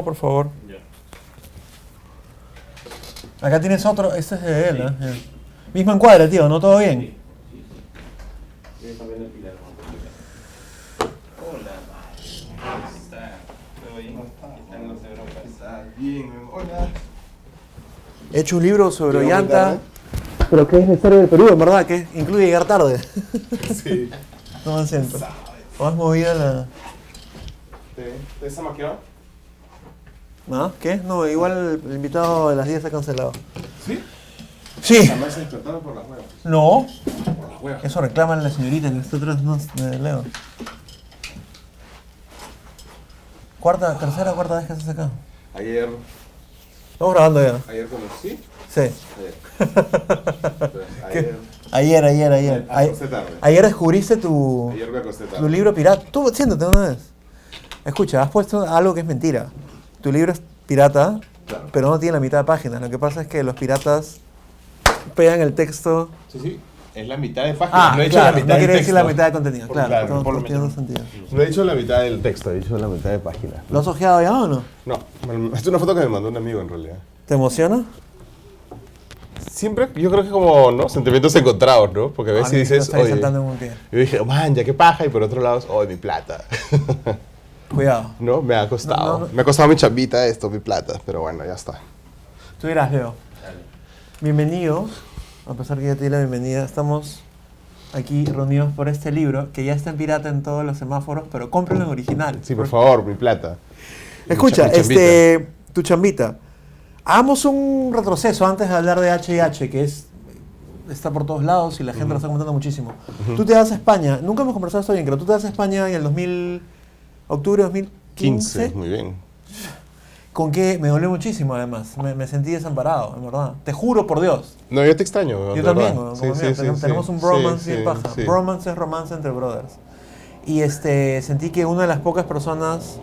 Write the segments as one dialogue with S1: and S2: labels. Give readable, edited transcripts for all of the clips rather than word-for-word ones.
S1: Por favor.
S2: Ya.
S1: Acá tienes otro, este es de él, ¿eh? Sí. Mismo encuadre, tío, ¿no? ¿Todo bien?
S2: Sí. También el pilar. Hola. ¿Cómo está? ¿Todo bien? ¿Qué tal los Europas?
S3: Está bien, hola.
S1: He hecho un libro sobre
S3: ¿Llegó muy
S1: Ollanta,
S3: tarde?
S1: pero que es la historia del Perú, en verdad, que incluye llegar tarde.
S3: Sí.
S1: No me siento. ¿O has movido la...?
S3: ¿Te está maquillado?
S1: ¿No? ¿Qué? No, igual el invitado de las 10 está cancelado.
S3: ¿Sí?
S1: Sí.
S3: Jamás se despertaron por las huevas.
S1: No.
S3: Por las huevas.
S1: Eso reclama la señorita que está atrás, no, de Leo. Tercera o cuarta vez que estás acá.
S3: Ayer
S1: Estamos grabando ya.
S3: conocí.
S1: Sí.
S3: Ayer.
S1: Ayer.
S3: Me acosté tarde.
S1: Ayer descubriste tu
S3: Ayer me acosté tarde.
S1: tu libro pirata. Tú, siéntate una vez. Escucha, has puesto algo que es mentira. Tu libro es pirata,
S3: Claro.
S1: pero no tiene la mitad de páginas. Lo que pasa es que los piratas pegan el texto.
S3: Sí. Es la mitad de páginas. No he dicho
S1: claro,
S3: la mitad
S1: no
S3: del
S1: quiere decir
S3: texto.
S1: la mitad de contenido. Claro,
S3: Claro,
S1: todo-
S3: por lo
S1: todo tiene
S3: menos.
S1: sentido.
S3: No he dicho la mitad del texto, he dicho la mitad de páginas.
S1: ¿Lo has ojeado ya o no?
S3: No, es una foto que me mandó un amigo en realidad.
S1: ¿Te emociona?
S3: Siempre, yo creo que como, ¿no? Sentimientos encontrados, ¿no? Porque a veces
S1: mí
S3: dices,
S1: lo estáis
S3: oye...
S1: saltando en un pie.
S3: Yo dije, man, ya qué paja, y por otro lado, oh, mi plata.
S1: Cuidado.
S3: ¿No? Me ha costado.
S1: No.
S3: Me ha costado mi chambita esto, mi plata, pero bueno, ya está.
S1: Tú dirás, Leo.
S2: Dale.
S1: Bienvenido, a pesar que ya te di la bienvenida, estamos aquí reunidos por este libro que ya está en pirata en todos los semáforos, pero cómprenlo en original.
S3: Sí, por favor, mi plata.
S1: Escucha,
S3: Mi chambita.
S1: tu chambita. Hagamos un retroceso antes de hablar de H&H, que está por todos lados y la gente lo está comentando muchísimo. Tú te vas a España, nunca hemos conversado esto bien, creo. Tú te vas a España en el octubre de 2015.
S3: 15, muy bien.
S1: ¿Con qué? Me dolió muchísimo, además. Me sentí desamparado, en verdad. Te juro por Dios.
S3: No, yo te extraño.
S1: Yo
S3: de
S1: también,
S3: verdad.
S1: como
S3: Sí,
S1: mira,
S3: sí,
S1: tenemos
S3: sí,
S1: un bromance
S3: sí,
S1: bien
S3: sí,
S1: paja.
S3: sí.
S1: Bromance es romance entre brothers. Y sentí que una de las pocas personas,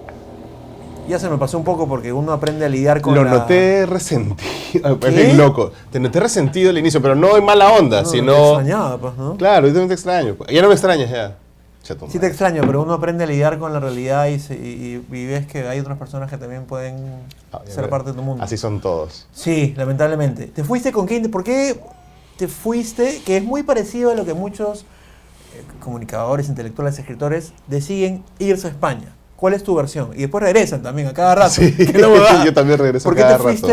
S1: ya se me pasó un poco porque uno aprende a lidiar con
S3: Lo
S1: la...
S3: noté resentido.
S1: ¿Qué?
S3: Es bien loco. Te noté resentido al inicio, pero no en mala onda,
S1: No,
S3: sino...
S1: te extrañaba, pues, ¿no?
S3: Claro, yo también te extraño. Ya no me extrañas, ya. Chato,
S1: Sí te extraño, pero uno aprende a lidiar con la realidad y ves que hay otras personas que también pueden ser parte de tu mundo.
S3: Así son todos.
S1: Sí, lamentablemente. ¿Te fuiste con quién? ¿Por qué te fuiste? Que es muy parecido a lo que muchos comunicadores, intelectuales, escritores deciden irse a España. ¿Cuál es tu versión? Y después regresan también a cada rato.
S3: Sí,
S1: ¿Qué no me va?
S3: yo también regreso
S1: ¿Por qué
S3: cada
S1: te fuiste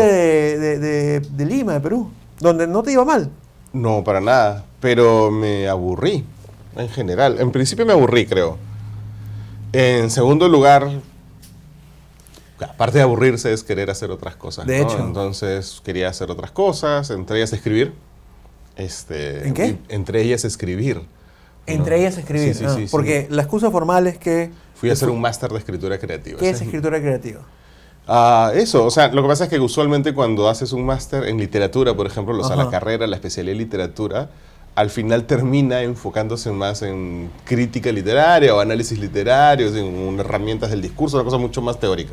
S3: rato.
S1: de Lima, de Perú? Donde no te iba mal.
S3: No, para nada. Pero me aburrí, en general. En principio me aburrí, creo. En segundo lugar, aparte de aburrirse, es querer hacer otras cosas.
S1: De
S3: ¿no?
S1: hecho.
S3: Entonces quería hacer otras cosas, entre ellas escribir.
S1: ¿En qué?
S3: Entre ellas escribir.
S1: Entre
S3: ¿no?
S1: ellas escribir.
S3: Sí,
S1: Ah,
S3: sí, sí.
S1: porque la excusa formal es que...
S3: Fui a hacer un máster de escritura creativa.
S1: ¿Qué
S3: Ese
S1: es escritura creativa?
S3: Eso, o sea, lo que pasa es que usualmente cuando haces un máster en literatura, por ejemplo, o sea,
S1: Ajá.
S3: la carrera, la especialidad en literatura, al final termina enfocándose más en crítica literaria o análisis literario, en herramientas del discurso, una cosa mucho más teórica.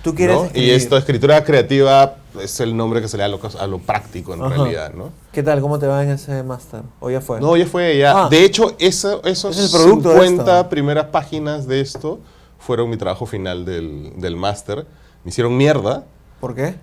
S1: Tú quieres
S3: ¿no?
S1: escribir.
S3: Y esto, escritura creativa, es el nombre que se le da a lo práctico en
S1: Ajá.
S3: realidad, ¿no?
S1: ¿Qué tal? ¿Cómo te va en ese máster? ¿O ya fue?
S3: No, ya fue, ya.
S1: Ah.
S3: De hecho, esos
S1: Es el producto de
S3: 50
S1: esto.
S3: primeras páginas de esto fueron mi trabajo final del máster. Me hicieron mierda.
S1: ¿Por qué?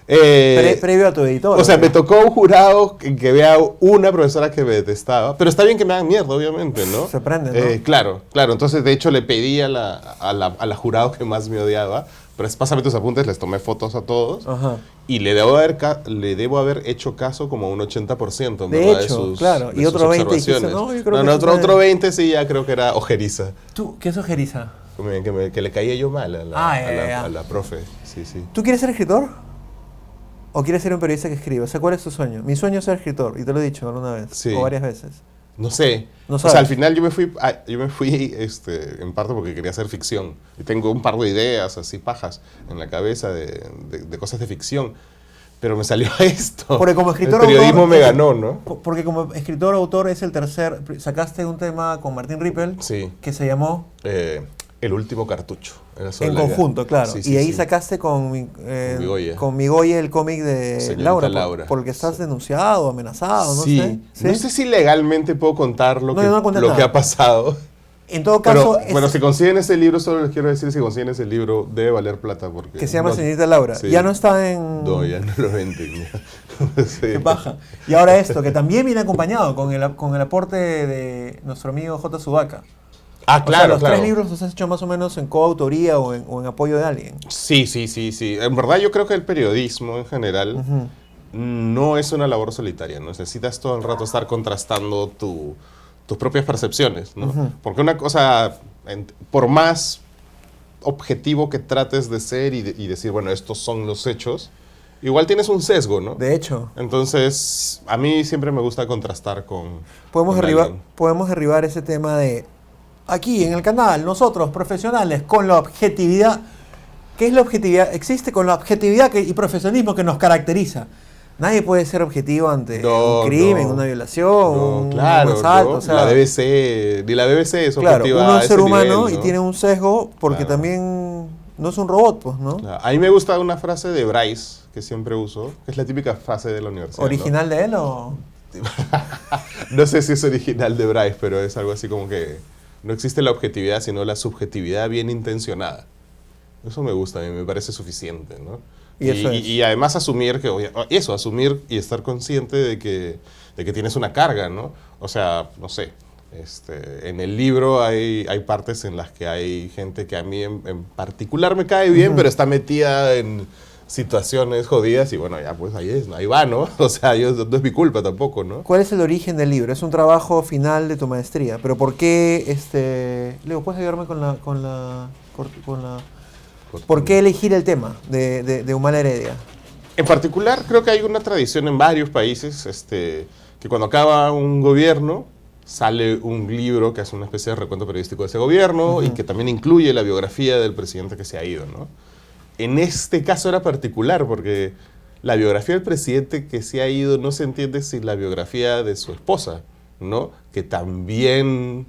S3: Eh,
S1: Previo a tu editor.
S3: O sea,
S1: ¿no?
S3: me tocó un jurado que vea una profesora que me detestaba. Pero está bien que me hagan mierda, obviamente, ¿no?
S1: Se prende, ¿no?
S3: Claro. Entonces, de hecho, le pedí a la jurado que más me odiaba, pero pásame tus apuntes, les tomé fotos a todos.
S1: Ajá.
S3: Y le debo haber hecho caso como a un 80%, en
S1: De
S3: verdad,
S1: hecho,
S3: sus,
S1: claro.
S3: de
S1: Y
S3: sus
S1: otro 20 dijiste,
S3: observaciones.
S1: no, yo creo que eso
S3: otro
S1: puede-
S3: 20 sí ya creo que era ojeriza.
S1: ¿Tú qué es ojeriza?
S3: Que le caía yo mal
S1: ya.
S3: a la profe. Sí, sí.
S1: ¿Tú quieres ser escritor? ¿O quieres ser un periodista que escribe? O sea, ¿cuál es tu sueño? Mi sueño es ser escritor, y te lo he dicho alguna vez,
S3: Sí.
S1: o varias veces.
S3: No sé.
S1: No
S3: O sea,
S1: sabes.
S3: al final yo me fui en parte porque quería hacer ficción. Y tengo un par de ideas así pajas en la cabeza de cosas de ficción. Pero me salió esto.
S1: Porque como escritor
S3: El periodismo
S1: autor,
S3: me ganó, ¿no?
S1: Porque como escritor autor es el tercer... Sacaste un tema con Martín Rippel
S3: Sí.
S1: que se llamó
S3: El último cartucho. Era sobre
S1: En
S3: la idea.
S1: conjunto, claro.
S3: Sí, sí,
S1: y ahí
S3: sí.
S1: sacaste con
S3: Migoya.
S1: con Migoya el cómic de
S3: Señorita
S1: Laura,
S3: Laura.
S1: por el que estás denunciado, amenazado, no
S3: Sí.
S1: sé.
S3: No sé si legalmente puedo contar
S1: No, no conté
S3: lo
S1: nada.
S3: que ha pasado.
S1: En todo caso,
S3: Bueno, si consiguen ese libro, solo les quiero decir, si consiguen ese libro, debe valer plata. Porque
S1: que se llama
S3: no,
S1: Señorita Laura.
S3: sí.
S1: Ya no está en...
S3: No, ya no lo venden. Ya. Sí.
S1: Qué paja. Y ahora esto, que también viene acompañado con el aporte de nuestro amigo J. Sudaca.
S3: Ah,
S1: O sea,
S3: claro,
S1: los
S3: claro.
S1: 3 libros los has hecho más o menos en coautoría o en apoyo de alguien.
S3: Sí. En verdad yo creo que el periodismo en general
S1: Ujú.
S3: no es una labor solitaria, ¿no? Necesitas todo el rato estar contrastando tus propias percepciones, ¿no?
S1: Ujú.
S3: Porque una cosa, por más objetivo que trates de ser y decir, bueno, estos son los hechos, igual tienes un sesgo, ¿no?
S1: De hecho,
S3: Entonces, a mí siempre me gusta contrastar con
S1: podemos
S3: alguien.
S1: derribar ese tema de aquí en el canal, nosotros profesionales, con la objetividad. ¿Qué es la objetividad? Existe con la objetividad y profesionalismo que nos caracteriza. Nadie puede ser objetivo ante
S3: No,
S1: un crimen,
S3: no.
S1: una violación,
S3: No,
S1: un
S3: claro,
S1: asalto.
S3: ¿no?
S1: O sea,
S3: La BBC, ni la BBC es
S1: claro,
S3: objetiva
S1: uno
S3: a
S1: es
S3: ese
S1: ser humano
S3: nivel,
S1: y
S3: ¿no?
S1: tiene un sesgo porque
S3: Claro.
S1: también no es un robot, pues, ¿no?
S3: Claro. A mí me gusta una frase de Bryce, que siempre uso, que es la típica frase de la universidad. ¿no?
S1: ¿Original de él o...?
S3: No sé si es original de Bryce, pero es algo así como que no existe la objetividad, sino la subjetividad bien intencionada. Eso me gusta, a mí me parece suficiente, ¿no?
S1: Y eso es.
S3: y además asumir que, asumir y estar consciente de que tienes una carga, ¿no? O sea, no sé, en el libro hay partes en las que hay gente que a mí en particular me cae bien, pero está metida en situaciones jodidas y bueno, ya pues ahí va, ¿no? O sea, no es mi culpa tampoco, ¿no?
S1: ¿Cuál es el origen del libro? Es un trabajo final de tu maestría, pero ¿por qué, Leo, puedes ayudarme con la ¿por qué elegir el tema de Humala Heredia?
S3: En particular, creo que hay una tradición en varios países que cuando acaba un gobierno sale un libro que hace una especie de recuento periodístico de ese gobierno y que también incluye la biografía del presidente que se ha ido, ¿no? En este caso era particular porque la biografía del presidente que se ha ido no se entiende sin la biografía de su esposa, ¿no? Que también,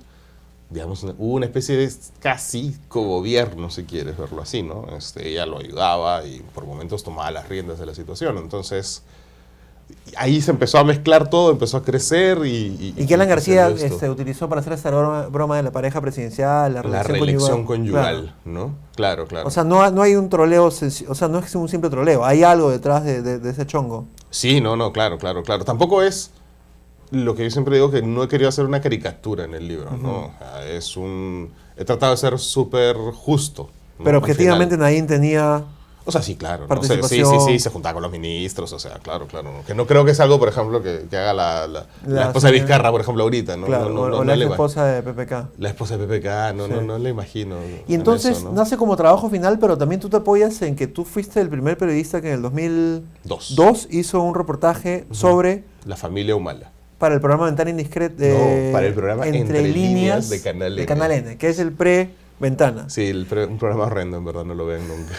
S3: digamos, hubo una especie de casi cogobierno, si quieres verlo así, ¿no? Ella lo ayudaba y por momentos tomaba las riendas de la situación. Entonces, ahí se empezó a mezclar todo, empezó a crecer
S1: Y que Alan García utilizó para hacer esta broma de la pareja presidencial, la
S3: la
S1: relación
S3: reelección
S1: conyugal,
S3: conyugal, ¿no? Claro, claro.
S1: O sea, no hay un troleo, o sea, no es un simple troleo, hay algo detrás de ese chongo.
S3: Sí, no, claro. Tampoco es lo que yo siempre digo, que no he querido hacer una caricatura en el libro, ¿no? O sea, he tratado de ser súper justo, ¿no?
S1: Pero
S3: Al
S1: objetivamente
S3: final.
S1: Nadine tenía...
S3: O sea, sí, claro. ¿no?
S1: Participación.
S3: Sí, se juntaba con los ministros, o sea, claro. ¿no? Que no creo que es algo, por ejemplo, que haga la esposa de Vizcarra, por ejemplo, ahorita, ¿no?
S1: Claro,
S3: no,
S1: o la esposa de PPK.
S3: La esposa de PPK,
S1: Sí.
S3: no le imagino.
S1: Y entonces
S3: eso, ¿no?
S1: nace como trabajo final, pero también tú te apoyas en que tú fuiste el primer periodista que en el 2002 hizo un reportaje sobre...
S3: La familia Humala.
S1: Para el programa Ventana Indiscreta.
S3: No, para el programa Entre Líneas de Canal N.
S1: Canal N, que es el pre-Ventana.
S3: Sí, un programa horrendo, en verdad, no lo vean nunca.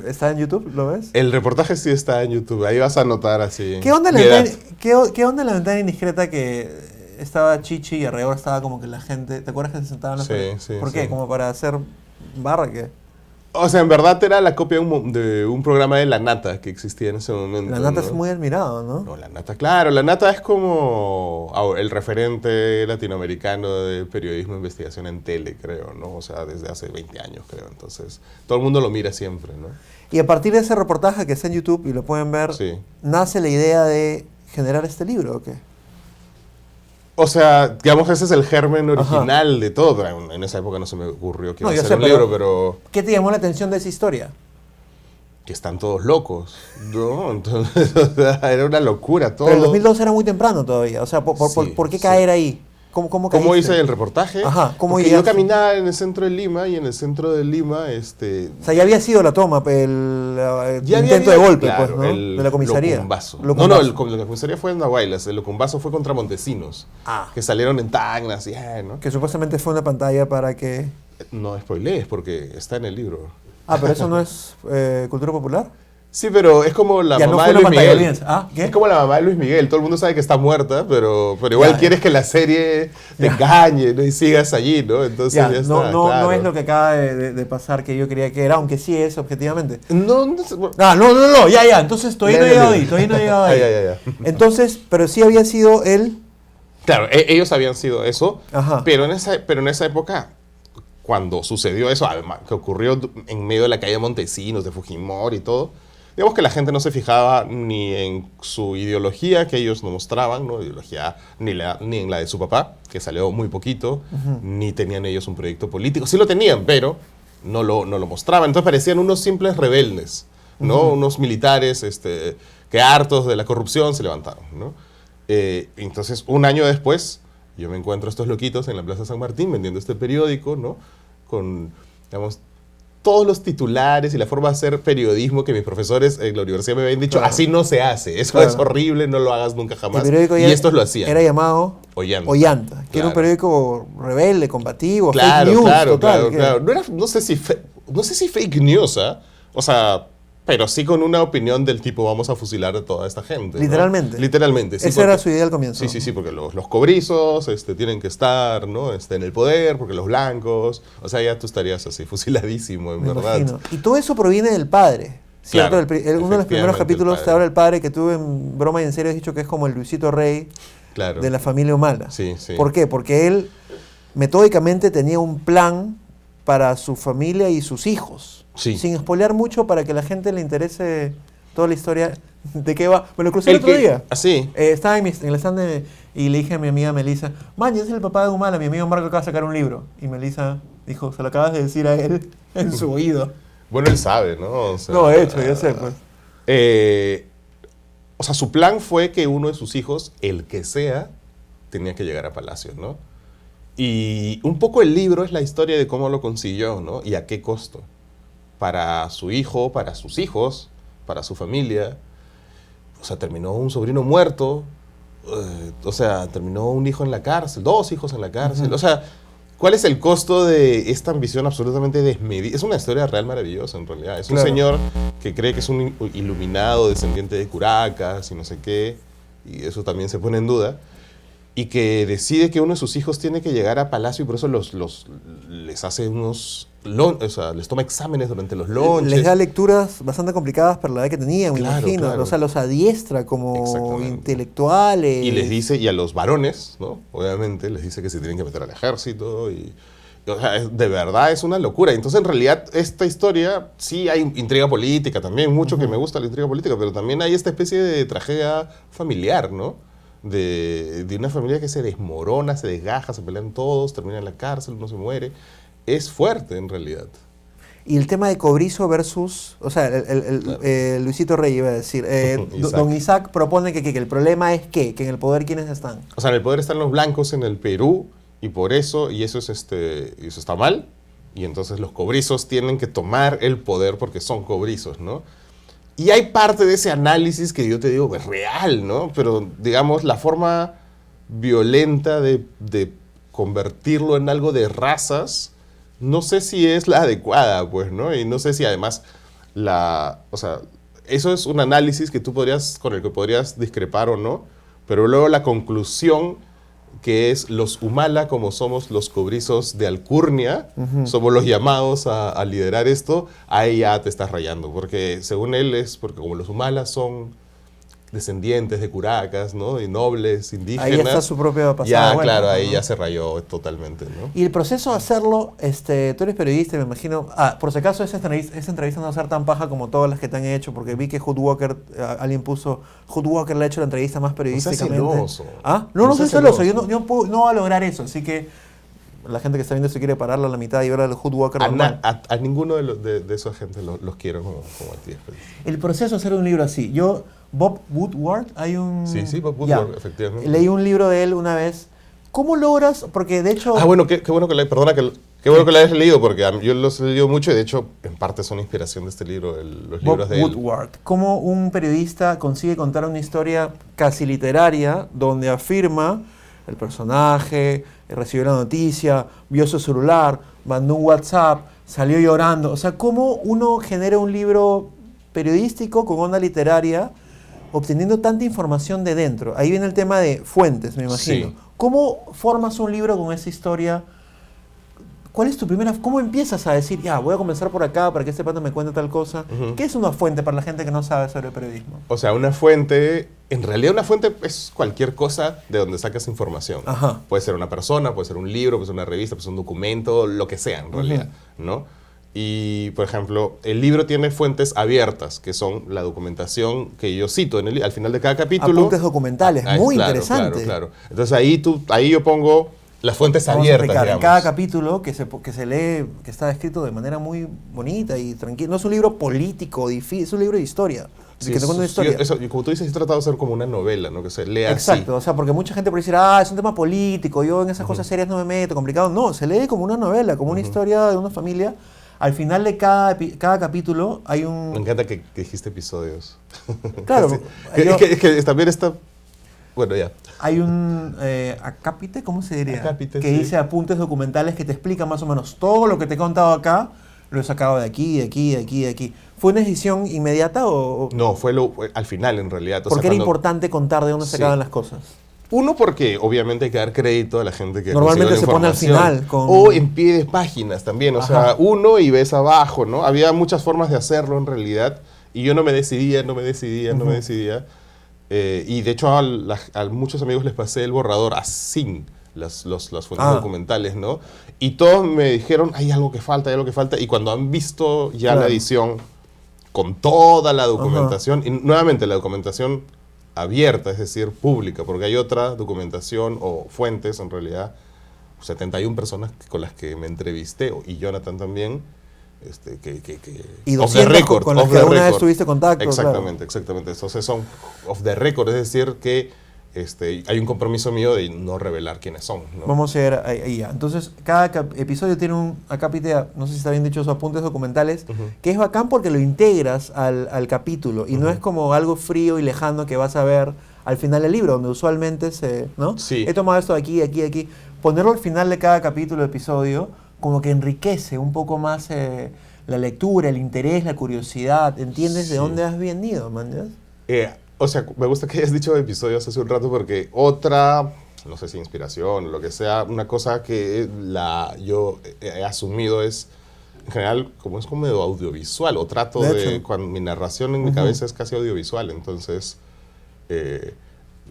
S1: ¿Está en YouTube? ¿Lo ves?
S3: El reportaje sí está en YouTube, ahí vas a notar así.
S1: ¿Qué onda,
S3: mi edad.
S1: ¿Qué onda la Ventana Indiscreta que estaba Chichi y alrededor estaba como que la gente... ¿Te acuerdas que se sentaban los
S3: Sí,
S1: ¿Por
S3: sí.
S1: qué? ¿Como para hacer barra qué?
S3: O sea, en verdad era la copia de un programa de La Nata que existía en ese momento.
S1: La Nata
S3: ¿no?
S1: es muy admirado, ¿no?
S3: No, La Nata, claro, La Nata es como el referente latinoamericano de periodismo e investigación en tele, creo, ¿no? O sea, desde hace 20 años, creo. Entonces, todo el mundo lo mira siempre, ¿no?
S1: Y a partir de ese reportaje que está en YouTube y lo pueden ver,
S3: Sí.
S1: nace la idea de generar este libro, ¿o qué?
S3: O sea, digamos, ese es el germen
S1: Ajá.
S3: original de todo. Pero en esa época no se me ocurrió que iba
S1: No,
S3: a
S1: yo
S3: ser
S1: sé,
S3: un libro, pero
S1: ¿Qué te llamó la atención de esa historia?
S3: que están todos locos, ¿no? Entonces, o sea, era una locura todo.
S1: Pero el 2002 era muy temprano todavía. O sea, ¿por qué
S3: Sí.
S1: caer ahí? ¿Cómo
S3: ¿Cómo
S1: caíste?
S3: hice el reportaje?
S1: Ajá, ¿cómo
S3: Porque yo
S1: llegaste?
S3: caminaba en el centro de Lima y en el centro de Lima,
S1: O sea, ya había sido la toma, el
S3: ya había
S1: intento de
S3: habido,
S1: golpe,
S3: claro,
S1: pues, ¿no?
S3: el
S1: De la comisaría.
S3: Locumbazo.
S1: Locumbazo.
S3: La comisaría fue en Nahuaylas, el Locumbazo fue contra Montesinos,
S1: Ah.
S3: que salieron en Tacnas y, ¿no?
S1: Que supuestamente fue una pantalla para que...
S3: No spoilees porque está en el libro.
S1: Ah, pero eso no es cultura popular.
S3: Sí, pero es como la
S1: Ya, no
S3: mamá
S1: fue
S3: de
S1: una
S3: Luis
S1: pantalla
S3: Miguel.
S1: audiencia. Ah, ¿qué?
S3: Es como la mamá de Luis Miguel. Todo el mundo sabe que está muerta, pero igual
S1: Ya,
S3: quieres que la serie te
S1: Ya.
S3: engañe, ¿no? Y sigas allí, ¿no? Entonces
S1: Ya,
S3: ya
S1: no,
S3: está,
S1: no,
S3: claro.
S1: no es lo que acaba de pasar que yo creía que era, aunque sí es objetivamente.
S3: No,
S1: Ah, no, ya. Entonces todavía no he llegado ahí,
S3: Ya.
S1: todavía no he llegado ahí.
S3: Ya.
S1: Entonces, pero sí había sido él
S3: Claro, ellos habían sido eso,
S1: Ajá.
S3: pero en esa época, cuando sucedió eso, además, que ocurrió en medio de la caída de Montesinos, de Fujimori y todo, digamos que la gente no se fijaba ni en su ideología que ellos nos mostraban, ¿no? Ideología ni en la de su papá, que salió muy poquito, ni tenían ellos un proyecto político. Sí lo tenían, pero no lo mostraban. Entonces parecían unos simples rebeldes, ¿no? Unos militares que hartos de la corrupción se levantaron, ¿no? Entonces, un año después, yo me encuentro a estos loquitos en la Plaza San Martín vendiendo este periódico, ¿no? Con, digamos, todos los titulares y la forma de hacer periodismo que mis profesores en la universidad me habían dicho,
S1: Claro.
S3: así no se hace, eso
S1: Claro.
S3: es horrible, no lo hagas nunca jamás.
S1: El periódico
S3: Y
S1: ya
S3: estos lo hacían.
S1: era llamado
S3: Ollanta.
S1: Ollanta, que era un
S3: Claro.
S1: periódico rebelde, combativo,
S3: Claro,
S1: fake news,
S3: claro,
S1: total.
S3: claro,
S1: que-
S3: claro. No, no sé si fake news, ¿ah? O sea, pero sí con una opinión del tipo, vamos a fusilar a toda esta gente, ¿no?
S1: Literalmente.
S3: Literalmente, sí.
S1: Esa era
S3: porque-
S1: su idea al comienzo.
S3: Sí, sí, sí, porque los cobrizos tienen que estar, ¿no? En el poder, porque los blancos, o sea, ya tú estarías así, fusiladísimo, en
S1: Me
S3: verdad.
S1: imagino. Y todo eso proviene del padre, ¿cierto?
S3: Claro,
S1: Uno de los primeros
S3: efectivamente,
S1: capítulos
S3: el
S1: te
S3: padre.
S1: habla del padre, que tú en broma y en serio has dicho que es como el Luisito Rey
S3: Claro.
S1: de la familia Humala.
S3: Sí, sí.
S1: ¿Por qué? Porque él metódicamente tenía un plan para su familia y sus hijos.
S3: Sí.
S1: Sin spoilear mucho para que la gente le interese toda la historia de qué va. Me lo crucé el otro
S3: que-
S1: día.
S3: Así.
S1: Estaba en el stand y le dije a mi amiga Melissa, man, yo soy el papá de Humala, mi amigo Marco acaba de sacar un libro. Y Melissa dijo, se lo acabas de decir a él en su oído.
S3: Bueno, él sabe, ¿no? O sea,
S1: No, de hecho, ya sé, pues.
S3: O sea, su plan fue que uno de sus hijos, el que sea, tenía que llegar a Palacio, ¿no? Y un poco el libro es la historia de cómo lo consiguió, ¿no? Y a qué costo. Para su hijo, para sus hijos, para su familia. O sea, terminó un sobrino muerto. O sea, terminó un hijo en la cárcel, 2 hijos en la cárcel. O sea, ¿cuál es el costo de esta ambición absolutamente desmedida? Es una historia real maravillosa, en realidad. Es un
S1: Claro.
S3: señor que cree que es un iluminado descendiente de Curacas y no sé qué, y eso también se pone en duda, y que decide que uno de sus hijos tiene que llegar a Palacio y por eso les hace o sea, les toma exámenes durante los lunches.
S1: Les da lecturas bastante complicadas para la edad que tenían, me
S3: Claro,
S1: imagino.
S3: claro.
S1: O sea, los adiestra como
S3: Exactamente.
S1: intelectuales.
S3: Y les dice, y a los varones, ¿no? Obviamente, les dice que se tienen que meter al ejército o sea, de verdad es una locura. Entonces, en realidad, esta historia, sí hay intriga política también, mucho que me gusta la intriga política, pero también hay esta especie de tragedia familiar, ¿no? De una familia que se desmorona, se desgaja, se pelean todos, termina en la cárcel, uno se muere. Es fuerte, en realidad.
S1: Y el tema de Cobrizo versus, o sea, Luisito Rey iba a decir, don Isaac propone que el problema es que en el poder quiénes están.
S3: O sea, en el poder están los blancos en el Perú y por eso, y eso está mal, y entonces los cobrizos tienen que tomar el poder porque son cobrizos, ¿no? Y hay parte de ese análisis que yo te digo, es real, ¿no? Pero, digamos, la forma violenta de convertirlo en algo de razas, no sé si es la adecuada, pues, ¿no? Y no sé si además o sea, eso es un análisis con el que podrías discrepar o no, pero luego la conclusión que es los Humala, como somos los cobrizos de Alcurnia, somos los llamados a liderar esto, ahí ya te estás rayando, porque según él porque como los Humala son descendientes de Curacas, ¿no? Y nobles, indígenas.
S1: Ahí está su propia pasada.
S3: Ya,
S1: bueno,
S3: claro, ahí
S1: ¿no?
S3: ya se rayó totalmente, ¿no?
S1: Y el proceso de hacerlo, tú eres periodista, me imagino. Por si acaso esa entrevista no va a ser tan paja como todas las que te han hecho, porque vi que Hood Walker, alguien puso, Hood Walker le ha hecho la entrevista más periodísticamente.
S3: celoso.
S1: ¿Ah? No,
S3: No
S1: no soy
S3: seas
S1: celoso,
S3: celoso.
S1: no voy a lograr eso, así que la gente que está viendo esto quiere pararlo a la mitad y ver al Hood Walker normal.
S3: A ninguno de esos gente los quiero como a ti.
S1: El proceso de hacer un libro así. Bob Woodward, hay un...
S3: Sí, Bob
S1: Ya.
S3: Woodward, efectivamente.
S1: Leí un libro de él una vez. ¿Cómo logras? Porque de hecho...
S3: Bueno, qué bueno que qué bueno que lo hayas leído, porque yo los he leído mucho y de hecho, en parte son inspiración de este libro, los
S1: Bob
S3: libros de él.
S1: Woodward. ¿Cómo un periodista consigue contar una historia casi literaria donde afirma el personaje, recibió la noticia, vio su celular, mandó un WhatsApp, salió llorando? O sea, ¿cómo uno genera un libro periodístico con onda literaria obteniendo tanta información de dentro? Ahí viene el tema de fuentes, me imagino.
S3: Sí.
S1: ¿Cómo formas un libro con esa historia ¿cuál es tu primera, cómo empiezas a decir, ya, voy a comenzar por acá para que este pata me cuente tal cosa? ¿Qué es una fuente para la gente que no sabe sobre periodismo?
S3: O sea, una fuente, en realidad una fuente es cualquier cosa de donde sacas información.
S1: Ajá.
S3: Puede ser una persona, puede ser un libro, puede ser una revista, puede ser un documento, lo que sea en realidad, ¿no? Y, por ejemplo, el libro tiene fuentes abiertas, que son la documentación que yo cito al final de cada capítulo.
S1: Apuntes documentales, muy
S3: claro,
S1: interesante.
S3: Claro. Entonces ahí yo pongo las fuentes
S1: Vamos a
S3: abiertas,
S1: explicar,
S3: digamos.
S1: en cada capítulo que se lee, que está escrito de manera muy bonita y tranquila. No es un libro político, difícil, es un libro de historia.
S3: Sí,
S1: que te cuenta una historia.
S3: Y como tú dices, he tratado de hacer como una novela, ¿no? Que se lea
S1: Exacto,
S3: así.
S1: o sea, porque mucha gente puede decir, es un tema político, yo en esas cosas serias no me meto, complicado. No, se lee como una novela, como una historia de una familia. Al final de cada capítulo hay un...
S3: Me encanta que dijiste episodios.
S1: Claro.
S3: Sí.
S1: yo-
S3: Es que también está... Bueno, ya.
S1: Hay un acápite, ¿cómo se diría?
S3: Acápite,
S1: que
S3: sí.
S1: dice apuntes documentales que te explican más o menos todo lo que te he contado acá, lo he sacado de aquí, de aquí, de aquí, de aquí. ¿Fue una decisión inmediata o...?
S3: No, fue al final en realidad. O sea,
S1: Porque era
S3: cuando-
S1: importante contar de dónde
S3: Sí.
S1: sacaban las cosas.
S3: Uno, porque obviamente hay que dar crédito a la gente que
S1: Normalmente
S3: consiguió la
S1: se pone al
S3: información.
S1: final con-
S3: O en pie de páginas también. O sea,
S1: Ajá.
S3: uno y ves abajo, ¿no? Había muchas formas de hacerlo en realidad. Y yo no me decidía. Y de hecho a muchos amigos les pasé el borrador así, las fuentes documentales, ¿no? Y todos me dijeron, hay algo que falta. Y cuando han visto ya
S1: Claro.
S3: la edición con toda la documentación, y nuevamente la documentación abierta, es decir, pública, porque hay otra documentación o fuentes, en realidad, 71 personas con las que me entrevisté, y Jonathan también,
S1: Y
S3: off
S1: 200
S3: the record,
S1: con las
S3: off
S1: que
S3: the
S1: alguna vez
S3: record.
S1: tuviste contacto.
S3: Exactamente. Entonces son off the record, es decir, que hay un compromiso mío de no revelar quiénes son, ¿no?
S1: Vamos a ver ahí ya. Entonces, cada episodio tiene un acápite, no sé si está bien dicho, esos apuntes documentales, que es bacán porque lo integras al capítulo y no es como algo frío y lejano que vas a ver al final del libro, donde usualmente ¿no?
S3: Sí.
S1: He tomado esto de aquí, aquí, aquí. Ponerlo al final de cada capítulo, episodio, como que enriquece un poco más la lectura, el interés, la curiosidad. ¿Entiendes de
S3: Sí.
S1: dónde has venido, man?
S3: O sea, me gusta que hayas dicho episodios hace un rato porque otra, no sé si inspiración o lo que sea, una cosa que yo he asumido es, en general, como es como audiovisual, o trato
S1: De hecho.
S3: cuando mi narración en mi cabeza es casi audiovisual, entonces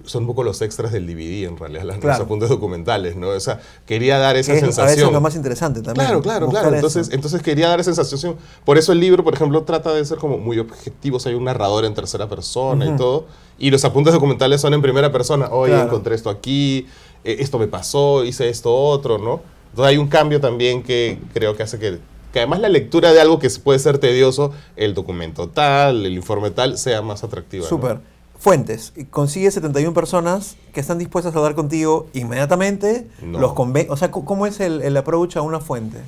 S3: son un poco los extras del DVD en realidad, los
S1: Claro.
S3: apuntes documentales, ¿no? O sea, quería dar esa
S1: Que es, a
S3: sensación.
S1: veces lo más interesante también.
S3: Claro.
S1: buscar eso.
S3: Entonces quería dar esa sensación. Por eso el libro, por ejemplo, trata de ser como muy objetivo. O sea, hay un narrador en tercera persona y todo. Y los apuntes documentales son en primera persona. Oye,
S1: Claro.
S3: encontré esto aquí, esto me pasó, hice esto otro, ¿no? Entonces hay un cambio también que creo que hace que además la lectura de algo que puede ser tedioso, el documento tal, el informe tal, sea más atractiva, ¿no?
S1: Súper. Fuentes. Y consigues 71 personas que están dispuestas a hablar contigo inmediatamente.
S3: No.
S1: O sea, ¿cómo es el approach a una fuente?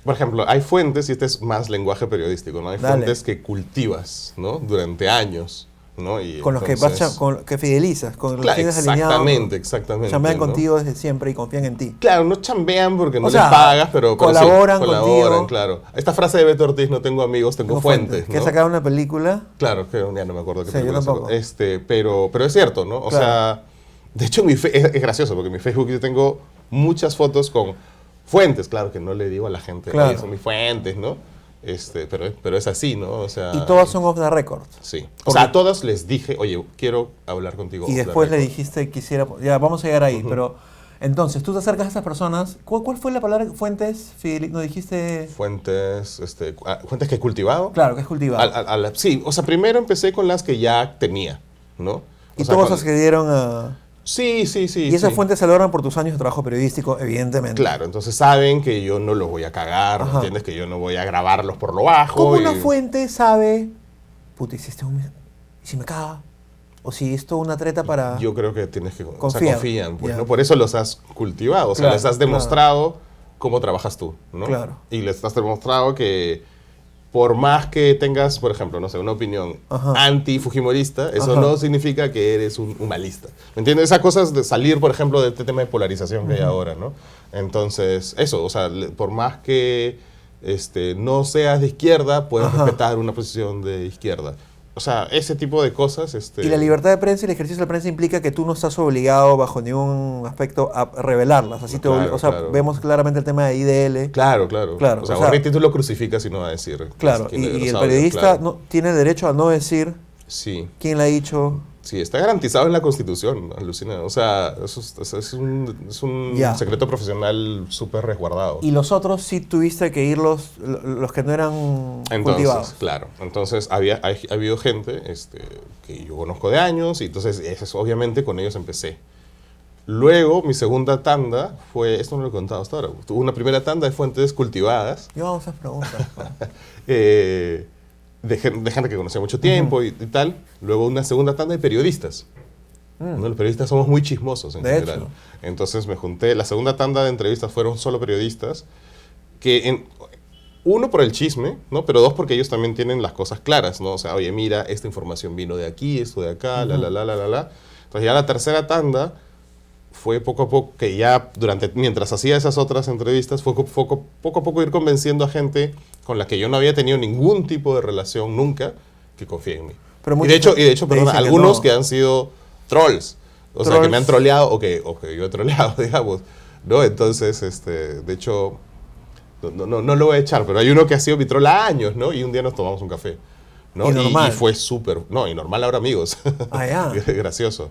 S3: Por ejemplo, hay fuentes, y este es más lenguaje periodístico, ¿no? Hay
S1: Dale.
S3: fuentes que cultivas, ¿no? Durante años, ¿no? Y
S1: Con los que
S3: entonces-
S1: con los que fidelizas, con los que
S3: Claro,
S1: tienes alineados.
S3: exactamente.
S1: Chambean
S3: ¿no?
S1: contigo desde siempre y confían en ti.
S3: Claro, no chambean porque no
S1: O sea,
S3: les pagas, pero
S1: colaboran
S3: sí, colaboran,
S1: contigo.
S3: claro. Esta frase de Beto Ortiz, no tengo amigos, tengo fuentes,
S1: Que
S3: ¿no?
S1: sacaron una película.
S3: Claro, que ya no me acuerdo qué
S1: Sí, yo
S3: película
S1: tampoco.
S3: sacó. Pero es cierto, ¿no? O
S1: Claro.
S3: sea, de hecho es gracioso porque en mi Facebook yo tengo muchas fotos con fuentes, claro que no le digo a la gente,
S1: Claro.
S3: "Oye, son mis fuentes, ¿no? Pero es así, ¿no? O sea,
S1: Y todas son off the record.
S3: Sí. O
S1: Porque-
S3: sea, a todas les dije, oye, quiero hablar contigo.
S1: Y
S3: off the
S1: después le
S3: record.
S1: dijiste, ya, vamos a llegar ahí. Pero entonces, tú te acercas a esas personas. ¿Cuál fue la palabra? Fuentes, no dijiste.
S3: Fuentes, fuentes que he cultivado.
S1: Claro, que es cultivado.
S3: Sí, o sea, primero empecé con las que ya tenía, ¿no? O
S1: Y
S3: sea,
S1: todos
S3: cuando-
S1: accedieron a...
S3: Sí.
S1: Y esas
S3: sí.
S1: fuentes se logran por tus años de trabajo periodístico, evidentemente.
S3: Claro, entonces saben que yo no los voy a cagar,
S1: Ajá.
S3: ¿entiendes? Que yo no voy a grabarlos por lo bajo.
S1: ¿Cómo
S3: y-
S1: una fuente sabe, puta, hiciste si me caga? O si esto es una treta para...
S3: Yo creo que tienes que... O sea,
S1: Confían.
S3: confían, pues,
S1: Ya.
S3: ¿no? Por eso los has cultivado, o sea,
S1: Claro,
S3: les has demostrado cómo trabajas tú, ¿no?
S1: Claro.
S3: Y les has demostrado que por más que tengas, por ejemplo, no sé, una opinión
S1: Ajá.
S3: anti-fujimorista, eso
S1: Ajá.
S3: no significa que eres un humanista. ¿Me entiendes? Esas cosas de salir, por ejemplo, de este tema de polarización que hay ahora, ¿no? Entonces, eso, o sea, por más que no seas de izquierda, puedes
S1: Ajá.
S3: respetar una posición de izquierda. o sea, ese tipo de cosas.
S1: Y la libertad de prensa y el ejercicio de la prensa implica que tú no estás obligado bajo ningún aspecto a revelarlas. Así
S3: Claro,
S1: o sea,
S3: claro.
S1: vemos claramente el tema de IDL.
S3: Claro.
S1: Claro,
S3: O sea,
S1: o sea,
S3: ahorita tú lo crucificas y no va a decir.
S1: Claro,
S3: quién le dio
S1: y
S3: los
S1: el
S3: audios,
S1: periodista
S3: claro.
S1: no, tiene derecho a no decir
S3: Sí.
S1: quién le ha dicho.
S3: Sí, está garantizado en la Constitución, alucina. O sea, es un
S1: Ya.
S3: secreto profesional súper resguardado.
S1: Y los otros sí tuviste que ir los que no eran
S3: Entonces,
S1: cultivados.
S3: claro. Entonces, ha habido gente que yo conozco de años y entonces, obviamente, con ellos empecé. Luego, mi segunda tanda fue, esto no lo he contado hasta ahora, tuve una primera tanda de fuentes cultivadas,
S1: Yo hago esas preguntas.
S3: de gente que conocía mucho tiempo y tal. Luego una segunda tanda de periodistas. ¿No? Los periodistas somos muy chismosos en
S1: De
S3: general.
S1: hecho.
S3: Entonces me junté, la segunda tanda de entrevistas fueron solo periodistas, uno por el chisme, ¿no? Pero dos porque ellos también tienen las cosas claras, ¿no? O sea, oye, mira, esta información vino de aquí, esto de acá, la. Entonces ya la tercera tanda fue poco a poco, que ya mientras hacía esas otras entrevistas, fue poco a poco ir convenciendo a gente con la que yo no había tenido ningún tipo de relación nunca, que confíe en mí.
S1: Pero
S3: Y
S1: muchos
S3: de hecho,
S1: te
S3: perdona,
S1: dicen que
S3: algunos
S1: no.
S3: que han sido trolls, o sea, que
S1: Trolls.
S3: me han troleado o que yo he troleado, digamos, ¿no? Entonces, de hecho, no lo voy a echar, pero hay uno que ha sido mi troll a años, ¿no? Y un día nos tomamos un café, ¿no?
S1: Y normal.
S3: Y fue súper, y normal ahora amigos.
S1: Ah, ya.
S3: Gracioso.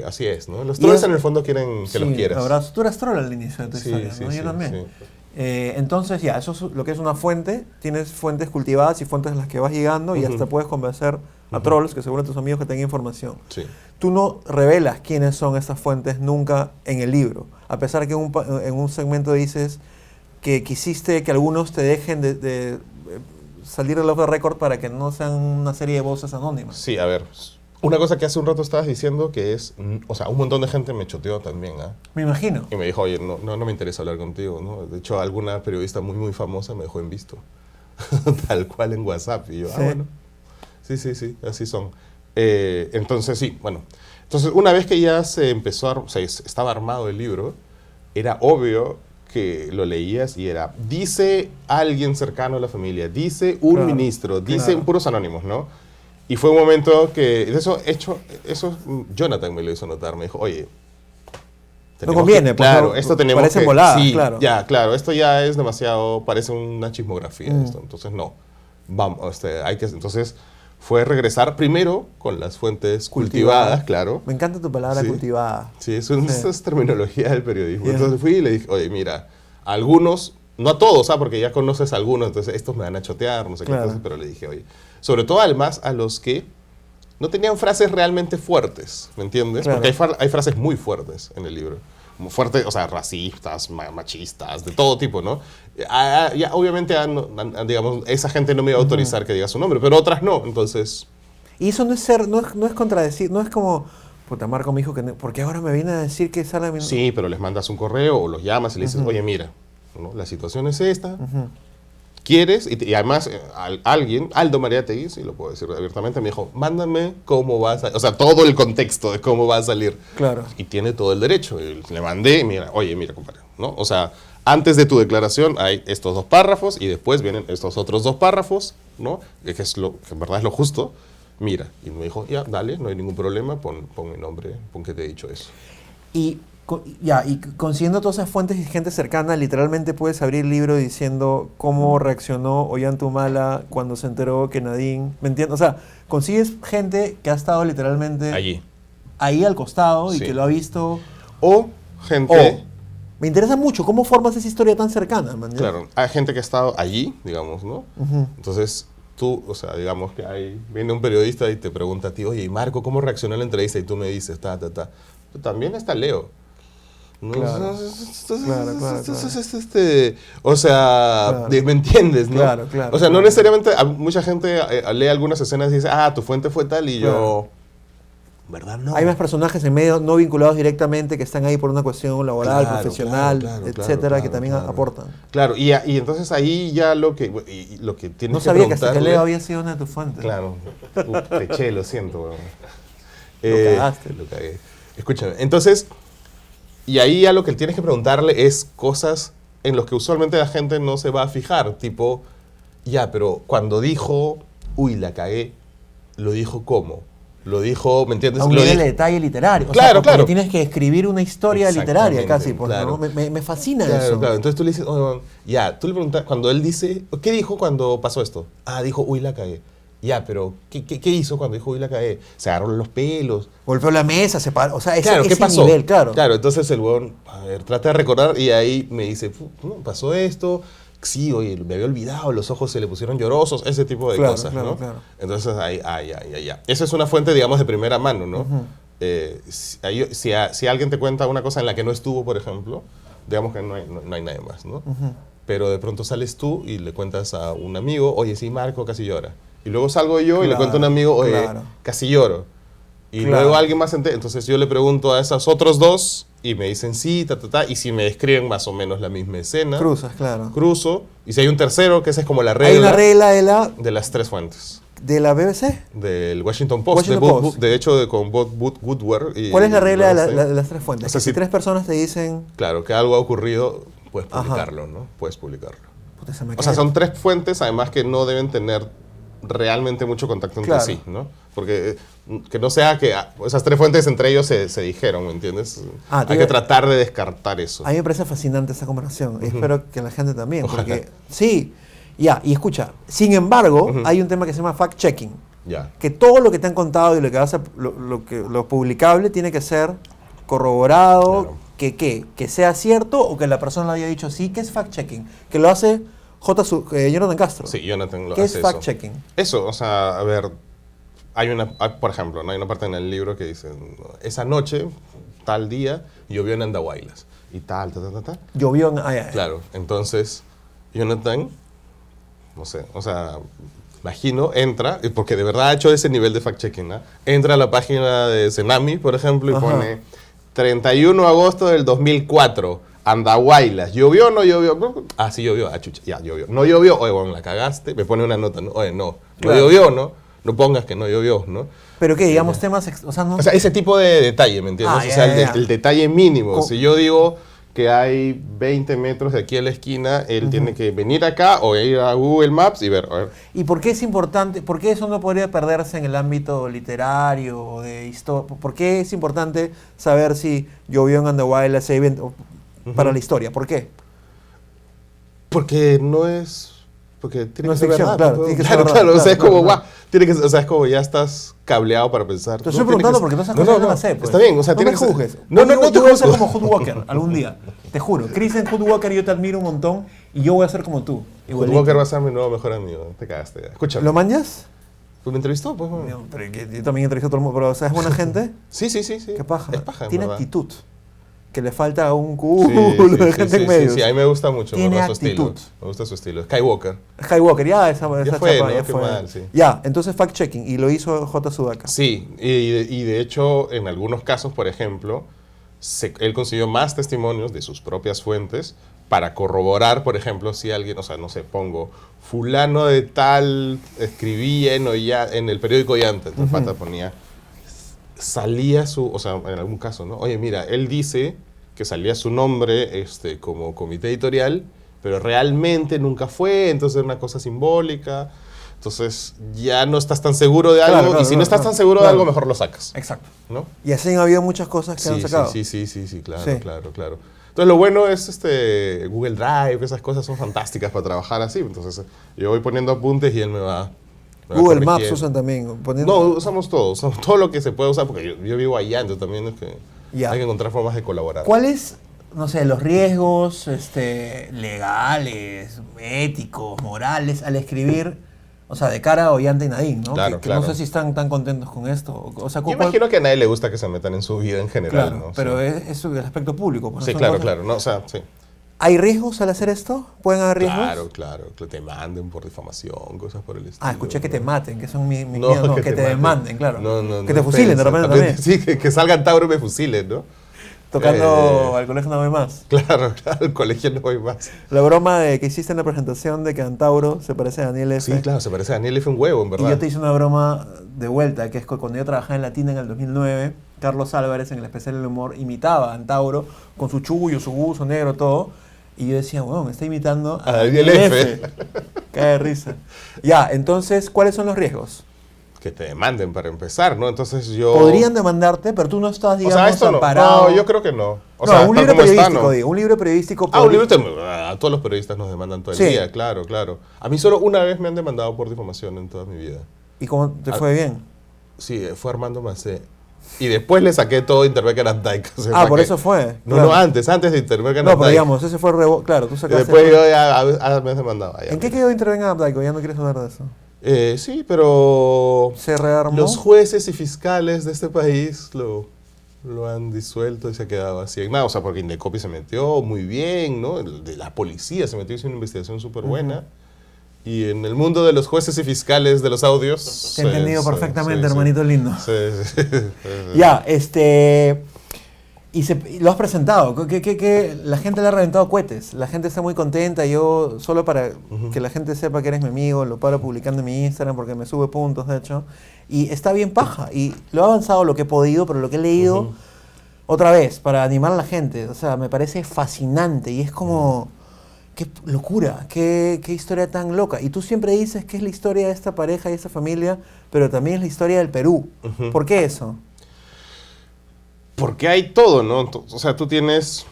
S3: Así es, ¿no? Los
S1: Y
S3: trolls
S1: es-
S3: en el fondo quieren que los quieras.
S1: Abrazo. Tú eras troll al inicio de tu
S3: Sí,
S1: historia,
S3: sí,
S1: ¿no? Yo
S3: sí,
S1: también.
S3: sí.
S1: Entonces, ya, eso es lo que es una fuente. Tienes fuentes cultivadas y fuentes en las que vas llegando y
S3: Ujú.
S1: hasta puedes convencer a trolls, que seguro tus amigos que tengan información.
S3: Sí.
S1: Tú no revelas quiénes son estas fuentes nunca en el libro, a pesar que en un segmento dices que quisiste que algunos te dejen de salir del off the record para que no sean una serie de voces anónimas.
S3: Sí, a ver. Una cosa que hace un rato estabas diciendo que es, o sea, un montón de gente me choteó también, ¿ah?
S1: Me imagino.
S3: Y me dijo, oye, no me interesa hablar contigo, ¿no? De hecho, alguna periodista muy famosa me dejó en visto. Tal cual en WhatsApp. Y yo,
S1: Sí.
S3: bueno. Sí, así son. Entonces, sí, bueno. Entonces, una vez que ya se empezó o sea, estaba armado el libro, era obvio que lo leías y era, dice alguien cercano a la familia, dice un
S1: Claro,
S3: ministro, dicen
S1: claro.
S3: puros anónimos, ¿no? Y fue un momento que, eso Jonathan me lo hizo notar, me dijo, oye,
S1: No conviene, pues,
S3: claro,
S1: no,
S3: esto tenemos
S1: parece
S3: que,
S1: volada,
S3: sí,
S1: claro.
S3: ya, claro, esto ya es demasiado, parece una chismografía
S1: Mm.
S3: esto, entonces no, vamos, entonces fue regresar primero con las fuentes cultivadas, claro.
S1: Me encanta tu palabra
S3: Sí.
S1: cultivada.
S3: Sí,
S1: Sí.
S3: eso es terminología del periodismo.
S1: Yeah.
S3: Entonces fui y le dije, oye, mira, a algunos, no a todos, porque ya conoces a algunos, entonces estos me van a chotear, no sé
S1: Claro.
S3: qué cosas, pero le dije, oye, sobre todo además a los que no tenían frases realmente fuertes, ¿me entiendes?
S1: Claro.
S3: Porque hay frases muy fuertes en el libro. Muy fuertes, o sea, racistas, machistas, de todo tipo, ¿no? Ya, obviamente, digamos, esa gente no me iba a autorizar que diga su nombre, pero otras no, entonces...
S1: Y eso no es contradecir, no es como, puta, Marco me dijo que no, porque ahora me viene a decir que sale mi...
S3: Sí, pero les mandas un correo o los llamas y le dices, oye, mira, ¿no? La situación es esta,
S1: Ujú.
S3: ¿quieres? Y además, alguien, Aldo Mariátegui, si lo puedo decir abiertamente, me dijo, mándame cómo va a salir, o sea, todo el contexto de cómo va a salir.
S1: Claro.
S3: Y tiene todo el derecho. Y le mandé, mira, oye, mira, compadre, ¿no? O sea, antes de tu declaración hay estos 2 párrafos y después vienen estos otros 2 párrafos, ¿no? Que en verdad es lo justo. Mira, y me dijo, ya, dale, no hay ningún problema, pon mi nombre, pon que te he dicho eso.
S1: Y consiguiendo todas esas fuentes y gente cercana, literalmente puedes abrir el libro diciendo cómo reaccionó Ollantaytamala cuando se enteró que Nadine, ¿me entiendes? O sea, consigues gente que ha estado literalmente
S3: Allí.
S1: ahí al costado y
S3: Sí.
S1: que lo ha visto.
S3: O gente...
S1: Me interesa mucho cómo formas esa historia tan cercana, man. ¿ya?
S3: Claro, hay gente que ha estado allí, digamos, ¿no?
S1: Ujú.
S3: Entonces, tú, o sea, digamos que viene un periodista y te pregunta a ti, oye, ¿y Marco cómo reaccionó a la entrevista? Y tú me dices, Pero también está Leo. ¿No?
S1: Claro. Claro.
S3: O sea,
S1: Claro.
S3: ¿me entiendes, no?
S1: Claro.
S3: O sea, no
S1: claro.
S3: necesariamente, mucha gente lee algunas escenas y dice, tu fuente fue tal, y
S1: Claro.
S3: yo, ¿verdad? No.
S1: Hay más personajes en medio no vinculados directamente que están ahí por una cuestión laboral,
S3: Claro,
S1: profesional,
S3: claro,
S1: etcétera, que
S3: claro,
S1: también
S3: claro.
S1: aportan.
S3: Claro, y entonces ahí ya lo que tienes
S1: No
S3: que
S1: sabía que hasta que
S3: preguntarle-
S1: Leo había sido una de tus fuentes.
S3: Claro. Te eché, lo siento, weón.
S1: Lo cagaste.
S3: Lo cagué. Escúchame. Entonces, y ahí ya lo que tienes que preguntarle es cosas en las que usualmente la gente no se va a fijar. Tipo, ya, pero cuando dijo, uy, la cagué, lo dijo ¿cómo? Lo dijo, ¿me entiendes?
S1: A un
S3: Lo
S1: nivel de
S3: dijo-
S1: detalle literario. O
S3: Claro,
S1: sea, porque
S3: claro.
S1: tienes que escribir una historia literaria casi.
S3: Exactamente,
S1: Pues,
S3: claro.
S1: ¿no? Me fascina
S3: Claro,
S1: eso.
S3: claro. Entonces tú le dices, "Oh, ya, tú le preguntas, cuando él dice, ¿qué dijo cuando pasó esto? Ah, dijo, uy, la cagué. Ya, pero ¿qué hizo cuando dijo, uy, la cagué? Se agarró los pelos.
S1: Golpeó la mesa, se paró. O sea, ese,
S3: Claro, ¿qué
S1: ese
S3: pasó?
S1: nivel, claro.
S3: Claro, entonces el huevón, a ver, trata de recordar y ahí me dice, no, pasó esto, sí, oye, me había olvidado, los ojos se le pusieron llorosos, ese tipo de
S1: Claro,
S3: cosas,
S1: claro,
S3: ¿no?
S1: claro.
S3: Entonces ahí, ya. Esa es una fuente, digamos, de primera mano, ¿no? Si alguien te cuenta una cosa en la que no estuvo, por ejemplo, digamos que no hay nadie más, ¿no? Pero de pronto sales tú y le cuentas a un amigo, oye, sí, Marco casi llora. Y luego salgo yo y le
S1: Claro,
S3: cuento a un amigo, oye,
S1: claro.
S3: casi lloro. Y
S1: Claro.
S3: luego alguien más entonces yo le pregunto a esos otros dos y me dicen sí, y si me describen más o menos la misma escena,
S1: Cruzas, claro.
S3: cruzo. Y si hay un tercero, que esa es como la
S1: Hay
S3: regla
S1: una regla
S3: de las tres fuentes.
S1: de la BBC.
S3: Del Washington Post,
S1: Washington
S3: de, Bob-
S1: Post.
S3: de hecho con Bob Woodward. Y
S1: ¿Cuál es la regla de,
S3: Bernstein.
S1: de las tres fuentes?
S3: O sea,
S1: Que si
S3: si-
S1: tres personas te dicen...
S3: Claro, que algo ha ocurrido, puedes
S1: Ajá.
S3: publicarlo, ¿no? Puedes publicarlo.
S1: Puta, se me
S3: O sea,
S1: cae-
S3: son tres fuentes, además que no deben tener realmente mucho contacto entre
S1: Claro.
S3: sí, ¿no? Porque que no sea que esas tres fuentes entre ellos se dijeron, ¿me entiendes?
S1: Ah,
S3: Hay
S1: tío,
S3: que tratar de descartar eso.
S1: A mí me parece fascinante esa conversación. Y espero que la gente también.
S3: Ojalá.
S1: Porque, sí, ya, y escucha. Sin embargo,
S3: Ujú.
S1: hay un tema que se llama fact-checking.
S3: Ya.
S1: Que todo lo que te han contado y lo que vas a, lo publicable tiene que ser corroborado,
S3: Claro.
S1: que sea cierto o que la persona lo haya dicho así. ¿Qué es fact-checking? Que lo hace Jonathan Castro.
S3: Sí, Jonathan lo
S1: ¿Qué
S3: hace
S1: es
S3: eso.
S1: fact-checking?
S3: Eso, o sea, a ver, por ejemplo, ¿no? Hay una parte en el libro que dice, esa noche, tal día, llovió en Andahuaylas. Y tal.
S1: Llovió en... ay, ay.
S3: Claro, entonces, Jonathan, no sé, o sea, imagino, entra, porque de verdad ha hecho ese nivel de fact-checking, ¿no? Entra a la página de Cenami, por ejemplo, y
S1: Ajá.
S3: pone 31 de agosto del 2004, Andahuaylas, ¿llovió o no llovió? Ah, sí llovió, ah, chucha, ya llovió. ¿No llovió? Oye, bueno, la cagaste, me pone una nota, ¿no? Oye, no
S1: Claro.
S3: llovió, ¿no? No pongas que no llovió, ¿no?
S1: Pero qué, digamos, temas... o sea, no...
S3: O sea, ese tipo de detalle, ¿me entiendes?
S1: Ah,
S3: o sea,
S1: ya, ya.
S3: el detalle mínimo.
S1: Co-
S3: Si yo digo que hay 20 metros de aquí a la esquina, él tiene que venir acá o ir a Google Maps y ver. A ver.
S1: ¿Y por qué es importante, por qué eso no podría perderse en el ámbito literario o de historia? ¿Por qué es importante saber si llovió en Andahuaylas ese evento para la historia? ¿Por qué?
S3: Porque no es. Porque tiene
S1: No
S3: que
S1: es
S3: ser
S1: ficción,
S3: verdad.
S1: claro,
S3: pues,
S1: tiene que ser
S3: claro,
S1: verdad,
S3: claro, o sea,
S1: claro,
S3: es como,
S1: claro,
S3: guau, tiene que, o sea, es como ya estás cableado para pensar.
S1: Te estoy
S3: No, tiene
S1: preguntando
S3: que
S1: porque
S3: ser-
S1: todas esas cosas yo no las sé. Pues.
S3: Está bien, o sea,
S1: no
S3: tiene
S1: me
S3: que ser-
S1: juzgues.
S3: No,
S1: Yo
S3: te
S1: voy a ser
S3: juzgo.
S1: como Hood Walker algún día. Te juro. Chris en Hood Walker yo te admiro un montón y yo voy a ser como tú.
S3: Hood
S1: igualito.
S3: Walker va a ser mi nuevo mejor amigo. Te cagaste. Escúchame.
S1: ¿Lo manjas?
S3: ¿Tú me entrevistó? Pues, bueno.
S1: No, pero que yo también entrevisto a todo el mundo, pero o sea, es buena gente.
S3: Sí.
S1: Qué paja.
S3: Es paja, en
S1: Tiene
S3: verdad.
S1: actitud. Que le falta un
S3: Sí,
S1: culo de gente en medio.
S3: sí, a mí me gusta mucho
S1: Tiene
S3: ¿verdad? Su estilo.
S1: actitud.
S3: Me gusta su estilo. Skywalker.
S1: Skywalker, ya esa
S3: fue,
S1: chapa,
S3: ¿no?
S1: ya
S3: Qué
S1: fue.
S3: mal, sí.
S1: Ya, entonces fact-checking, y lo hizo J. Sudaka.
S3: Sí, y de hecho, en algunos casos, por ejemplo, él consiguió más testimonios de sus propias fuentes para corroborar, por ejemplo, si alguien, o sea, no sé, pongo, fulano de tal escribía en el periódico Llanta, entonces pata ponía, salía o sea, en algún caso, ¿no? Oye, mira, él dice que salía su nombre como comité editorial, pero realmente nunca fue, entonces era una cosa simbólica. Entonces ya no estás tan seguro de algo,
S1: Claro,
S3: y si no estás tan seguro de algo, mejor lo sacas,
S1: Exacto.
S3: ¿no?
S1: Y así han habido muchas cosas que han sacado.
S3: Sí, claro,
S1: Sí.
S3: claro. Entonces lo bueno es Google Drive, esas cosas son fantásticas para trabajar así. Entonces yo voy poniendo apuntes y él me va
S1: Google Maps
S3: corrigiendo.
S1: usan también.
S3: No,
S1: Poniendo,
S3: usamos todo lo que se puede usar, porque yo vivo allá, entonces también es que
S1: Ya.
S3: hay que encontrar formas de colaborar.
S1: ¿Cuáles, no sé, los riesgos legales, éticos, morales al escribir, o sea, de cara a Ollanta y Nadine, ¿no?
S3: Claro,
S1: que
S3: claro.
S1: no sé si están tan contentos con esto. O sea,
S3: Yo imagino que a nadie le gusta que se metan en su vida en general,
S1: Claro,
S3: ¿no?
S1: pero
S3: Sí.
S1: es el aspecto público. pues,
S3: Sí,
S1: son
S3: claro,
S1: cosas-
S3: claro. No, o sea, sí.
S1: ¿Hay riesgos al hacer esto? ¿Pueden haber riesgos?
S3: Claro, que te manden por difamación, cosas por el estilo.
S1: Ah, escuché que te maten, que son mi
S3: No,
S1: miedo. No,
S3: que
S1: que
S3: te
S1: te
S3: maten.
S1: demanden, claro.
S3: No,
S1: que te fusilen de repente también.
S3: Sí, que salgan Tauro y me fusilen, ¿no?
S1: Tocando al colegio no voy más.
S3: Claro, el colegio no voy más.
S1: La broma que hiciste en la presentación de que Antauro se parece a Daniel F.
S3: Sí, claro, se parece a Daniel F. un huevo, en
S1: Y
S3: verdad.
S1: yo te hice una broma de vuelta, que es que cuando yo trabajaba en Latina en el 2009, Carlos Álvarez en el especial del humor imitaba a Antauro con su chullo, su buzo negro, todo. Y yo decía, bueno, me está imitando
S3: A Daniel F.
S1: Cae de risa. Ya, entonces, ¿cuáles son los riesgos?
S3: que te demanden para empezar, ¿no? Entonces yo...
S1: Podrían demandarte, pero tú no estás,
S3: O
S1: digamos,
S3: sea, esto no.
S1: amparado.
S3: No, yo creo que no. O
S1: No,
S3: sea,
S1: un
S3: tal
S1: libro
S3: como está,
S1: periodístico,
S3: no.
S1: digo. Un libro periodístico.
S3: Un libro a todos los periodistas nos demandan todo el
S1: Sí.
S3: día, claro, claro. A mí solo una vez me han demandado por difamación en toda mi vida.
S1: ¿Y cómo te fue bien?
S3: Sí, fue Armando Macé. Y después le saqué todo Intermecan Updike. O sea,
S1: Ah, por
S3: saqué-
S1: eso fue.
S3: No,
S1: claro.
S3: no, antes de Intermecan
S1: No, pero
S3: Updike.
S1: digamos, ese fue el claro, tú
S3: Y
S1: sacaste.
S3: después yo ya me has demandado. Ya.
S1: ¿En qué quedó Intervenga Abdaico? Ya no quieres hablar de eso.
S3: Sí, pero
S1: ¿Se rearmó?
S3: los jueces y fiscales de este país lo han disuelto y se ha quedado así en nada. O sea, porque Indecopi se metió muy bien, ¿no? De la policía se metió, hizo una investigación súper buena. Y en el mundo de los jueces y fiscales de los audios...
S1: Te he entendido perfectamente,
S3: sí.
S1: hermanito lindo.
S3: Sí, sí, sí.
S1: Ya, y lo has presentado. La gente le ha reventado cohetes. La gente está muy contenta. Yo, solo para que la gente sepa que eres mi amigo, lo paro publicando en mi Instagram porque me sube puntos, de hecho. Y está bien paja. Y lo he avanzado lo que he podido, pero lo que he leído, otra vez, para animar a la gente. O sea, me parece fascinante. Y es como... ¡Qué locura! Qué historia tan loca! Y tú siempre dices que es la historia de esta pareja y esta familia, pero también es la historia del Perú. ¿Por qué eso?
S3: Porque hay todo, ¿no? O sea, tú tienes...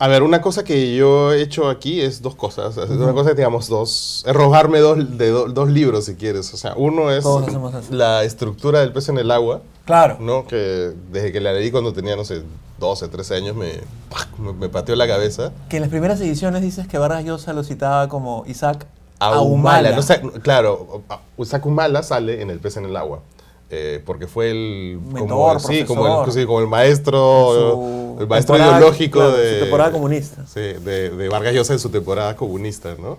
S3: A ver, una cosa que yo he hecho aquí es dos cosas. Una cosa es, digamos, arrojarme dos libros, si quieres. O sea, uno es
S1: Todos hacemos eso.
S3: la estructura del pez en el agua,
S1: Claro.
S3: ¿no? Que desde que la leí cuando tenía, no sé, 12, 13 años, me pateó la cabeza.
S1: Que en las primeras ediciones dices que Vargas Llosa lo citaba como Isaac
S3: Ahumala.
S1: Ahumala.
S3: No sé, claro, Isaac Humala sale en el pez en el agua. Porque fue el
S1: Mentor,
S3: como el maestro
S1: temporada,
S3: ideológico
S1: claro,
S3: de
S1: su temporada comunista.
S3: Sí, de Vargas Llosa en su temporada comunista, ¿no?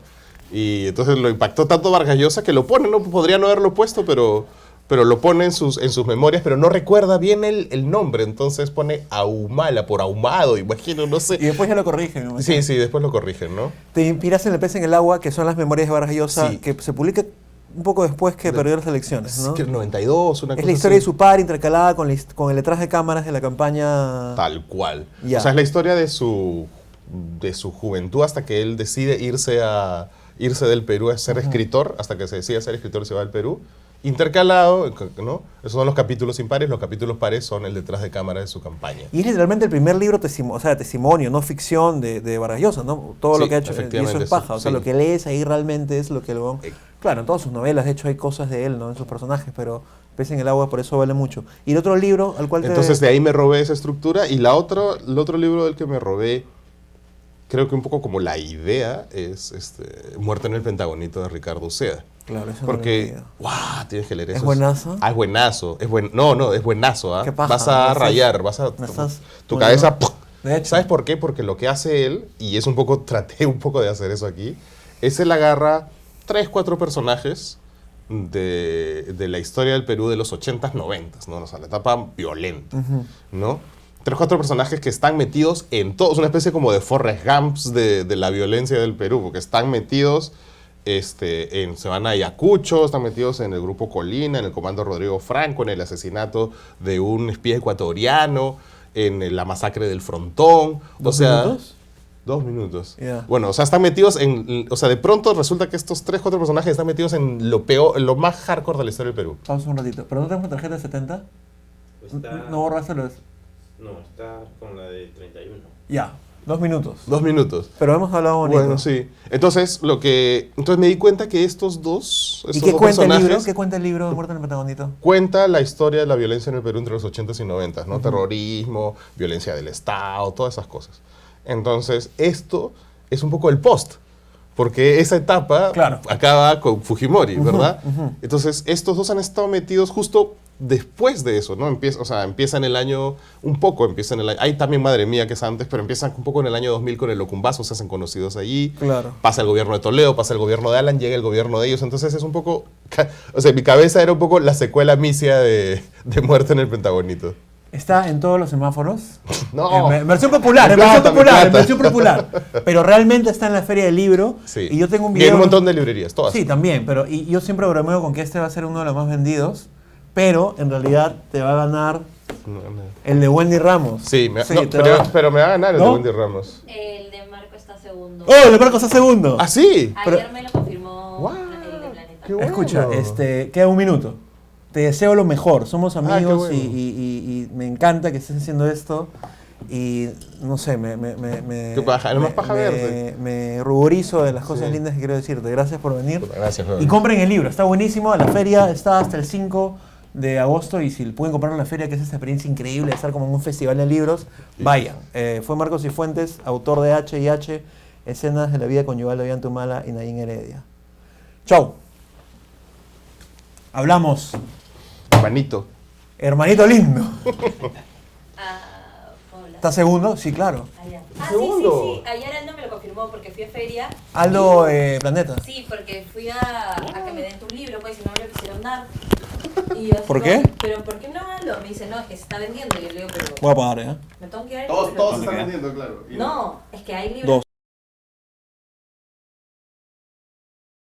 S3: Y entonces lo impactó tanto Vargas Llosa que lo pone, no podría no haberlo puesto, pero lo pone en sus memorias, pero no recuerda bien el nombre, entonces pone Ahumala por ahumado, imagino, no sé.
S1: Y después ya lo corrigen. me imagino.
S3: Sí, después lo corrigen, ¿no?
S1: Te inspiras en El pez en el agua, que son las memorias de Vargas Llosa,
S3: Sí.
S1: que se publica un poco después que perdió las elecciones, ¿no?
S3: Es que el 92, una
S1: Es
S3: cosa
S1: la historia
S3: así.
S1: de su padre intercalada con el detrás de cámaras de la campaña.
S3: Tal cual.
S1: Ya.
S3: O sea, es la historia de su juventud hasta que él decide irse del Perú a ser escritor, hasta que se decide ser escritor y se va al Perú. Intercalado, ¿no? Esos son los capítulos impares, los capítulos pares son el detrás de cámara de su campaña.
S1: Y es literalmente el primer libro testimonio, no ficción de Vargas Llosa, ¿no? Todo
S3: Sí,
S1: lo que ha hecho, y eso
S3: efectivamente,
S1: es paja. O sea,
S3: sí.
S1: lo que lees ahí realmente es lo que lo... Claro, en todas sus novelas, de hecho, hay cosas de él, ¿no? En sus personajes, pero Pez en el agua por eso vale mucho. Y el otro libro al cual
S3: Entonces de ahí me robé esa estructura y el otro libro del que me robé, creo que un poco como la idea, es Muerte en el Pentagonito de Ricardo Uceda.
S1: Claro, eso no lo he
S3: Porque,
S1: leído.
S3: ¡guau! Tienes que leer eso.
S1: ¿Es buenazo?
S3: Ah, es buenazo. No, es buenazo. ¿Ah?
S1: Qué paja,
S3: Vas a
S1: me estás-
S3: rayar,
S1: me estás
S3: tu
S1: poniendo-
S3: cabeza... ¡pum!
S1: De hecho.
S3: ¿Sabes por qué? Porque lo que hace él, y es un poco, traté un poco de hacer eso aquí, es él agarra 3, 4 personajes de la historia del Perú de los 80s, 90s, ¿no? O sea, la etapa violenta, ¿no? 3, 4 personajes que están metidos en todo, es una especie como de Forrest Gumps de la violencia del Perú, porque están metidos, se van a Ayacucho, están metidos en el Grupo Colina, en el Comando Rodrigo Franco, en el asesinato de un espía ecuatoriano, en la masacre del Frontón.
S1: ¿2
S3: sea,
S1: minutos?
S3: 2 minutos.
S1: Ya.
S3: Bueno, o sea, están metidos o sea, de pronto resulta que estos 3, 4 personajes están metidos en lo peor, en lo más hardcore de la historia del Perú.
S1: Pausa un ratito. ¿Pero no tenemos una tarjeta de 70?
S2: Está,
S1: ¿No borraste los...?
S2: no, está con la de 31.
S1: Ya, 2 minutos.
S3: 2 minutos.
S1: Pero hemos hablado bonito.
S3: Bueno, sí. Entonces me di cuenta que estos dos
S1: ¿Y qué
S3: dos
S1: cuenta el libro?
S3: personajes
S1: ¿Qué cuenta el libro de Muerte en el Pentagonito?
S3: cuenta la historia de la violencia en el Perú entre los 80s y 90s, ¿no? Terrorismo, violencia del Estado, todas esas cosas. Entonces, esto es un poco el post, porque esa etapa
S1: Claro.
S3: acaba con Fujimori, ¿verdad? Entonces, estos dos han estado metidos justo después de eso, ¿no? Empieza en el año, hay también Madre Mía que es antes, pero empiezan un poco en el año 2000 con el Ocumbazo, se hacen conocidos allí.
S1: Claro.
S3: Pasa el gobierno de Toledo, pasa el gobierno de Alan, llega el gobierno de ellos, entonces es un poco, o sea, mi cabeza era un poco la secuela misia de Muerte en el Pentagonito.
S1: Está en todos los semáforos.
S3: No.
S1: En versión popular,
S3: Mi
S1: en versión
S3: plata, mi
S1: popular, en
S3: plata.
S1: versión popular. Pero realmente está en la Feria del Libro.
S3: Sí.
S1: Y yo tengo un
S3: Y en
S1: video...
S3: un montón de librerías, todas.
S1: Sí, también, pero y yo siempre bromeo con que este va a ser uno de los más vendidos, pero en realidad te va a ganar
S3: No.
S1: el de Wendy Ramos.
S3: Sí,
S1: te va a-
S3: pero me va a ganar el
S1: ¿No?
S3: de Wendy Ramos.
S4: El de Marco está segundo.
S1: ¡Oh, el de Marcos está segundo!
S3: ¿Ah, sí?
S1: pero-
S4: Ayer me lo confirmó
S3: Guau,
S4: el de Planeta.
S3: qué bueno.
S1: Escucha, queda un minuto. te deseo lo mejor. Somos amigos
S3: bueno.
S1: y me encanta que estés haciendo esto. Y no sé,
S3: Qué paja, nomás paja verte.
S1: me ruborizo de las cosas
S3: Sí.
S1: lindas que quiero decirte. Gracias por venir.
S3: Gracias,
S1: Y compren el libro, está buenísimo. La feria está hasta el 5 de agosto y si pueden comprarlo en la feria, que es esta experiencia increíble de estar como en un festival de libros, vayan. Fue Marcos Cifuentes, autor de H&H, Escenas de la vida conyugal de Ollantumala y Nadine Heredia. Chau. Hablamos.
S3: Manito.
S1: Hermanito lindo.
S4: Paula.
S1: ¿Estás segundo? Sí, claro.
S4: Allá.
S3: Segundo.
S4: Sí. Ayer él no me lo confirmó porque fui a feria.
S1: Aldo Planeta.
S4: Sí, porque fui a que me den tu libro, pues, y no me lo quisieron dar. Y yo,
S1: ¿Por
S4: no,
S1: qué?
S4: ¿Pero por qué no, Aldo? Me dice, no, es que se está vendiendo. Y yo le digo, pero
S1: Voy a pagar, ¿eh?
S4: me tengo que dar el
S2: Todos
S4: libro.
S2: se están vendiendo, claro. Y
S4: No, es que hay libros
S1: Dos.